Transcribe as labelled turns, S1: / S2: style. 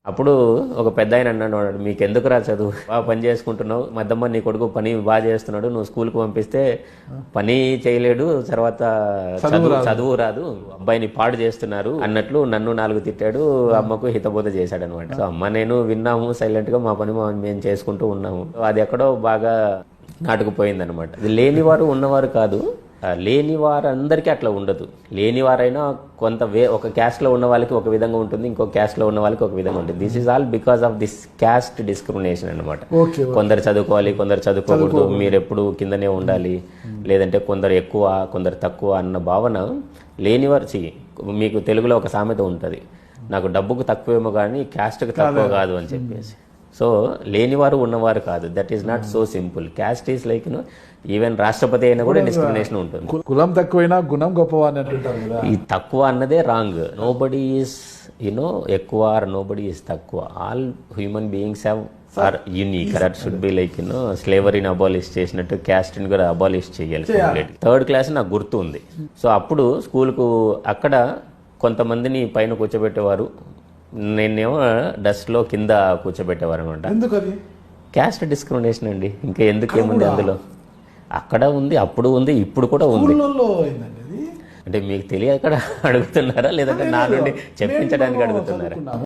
S1: అప్పుడు ఒక పెద్ద ఆయన అన్నాడు, మీకెందుకురా చదువు, బాగా పని చేసుకుంటున్నావు, మద్దమ్మ నీ కొడుకు పని బాగా చేస్తున్నాడు, నువ్వు స్కూల్కి పంపిస్తే పని చేయలేడు, తర్వాత చదువు రాదు, అబ్బాయిని పాడు చేస్తున్నారు అన్నట్లు నన్ను 4 తిట్టాడు, అమ్మకు హితబోధ చేశాడు అనమాట. సో అమ్మ నేను విన్నాము, సైలెంట్ గా మా పని మేము చేసుకుంటూ ఉన్నాము. అది ఎక్కడో బాగా నాటుకుపోయింది అనమాట. ఇది లేనివారు ఉన్నవారు కాదు, లేని వారందరికీ అట్లా ఉండదు. లేని వారైనా కొంత ఒక క్యాస్ట్లో ఉన్న వాళ్ళకి ఒక విధంగా ఉంటుంది, ఇంకో క్యాస్ట్లో ఉన్న వాళ్ళకి ఒక విధంగా ఉంటుంది. This is all because of this caste discrimination అనమాట. కొందరు చదువుకోవాలి, కొందరు చదువుకోకూడదు, మీరు ఎప్పుడు కిందనే ఉండాలి, లేదంటే కొందరు ఎక్కువ కొందరు తక్కువ అన్న భావన లేనివారు. మీకు తెలుగులో ఒక సామెత ఉంటుంది, నాకు డబ్బుకు తక్కువేమో కానీ క్యాస్ట్కి తక్కువ కాదు అని చెప్పేసి. సో లేనివారు ఉన్నవారు కాదు, that is not so simple. Caste is like even రాష్ట్రపతి అయినా కూడా డిస్క్రిమినేషన్ ఉంటుంది.
S2: కులం తక్కువైనా గుణం గొప్ప అని అంటుంటారు కదా.
S1: ఈ తక్కువ అన్నదే రాంగ్. నోబడీ ఈస్ ఎక్కువ ఆర్ నోబడీ ఈస్ తక్కువ. All human beings have are unique. That should be like స్లేవరీని అబాలిష్ చేసినట్టు క్యాస్ట్ని కూడా అబాలిష్ చేయాలి. 3rd క్లాస్ నాకు గుర్తు ఉంది. సో అప్పుడు స్కూల్కు అక్కడ కొంతమందిని పైన కూర్చోబెట్టేవారు, నేనేమో డస్ట్లో కింద కూర్చోబెట్టేవారు అనమాట. క్యాస్ట్ డిస్క్రిమినేషన్ అండి, ఇంకా ఎందుకేముంది అందులో. అక్కడ ఉంది, అప్పుడు ఉంది, ఇప్పుడు కూడా ఉంది. అంటే మీకు తెలియక అడుగుతున్నారా, లేదంటే నా నుండి చెప్పించడానికి అడుగుతున్నారా?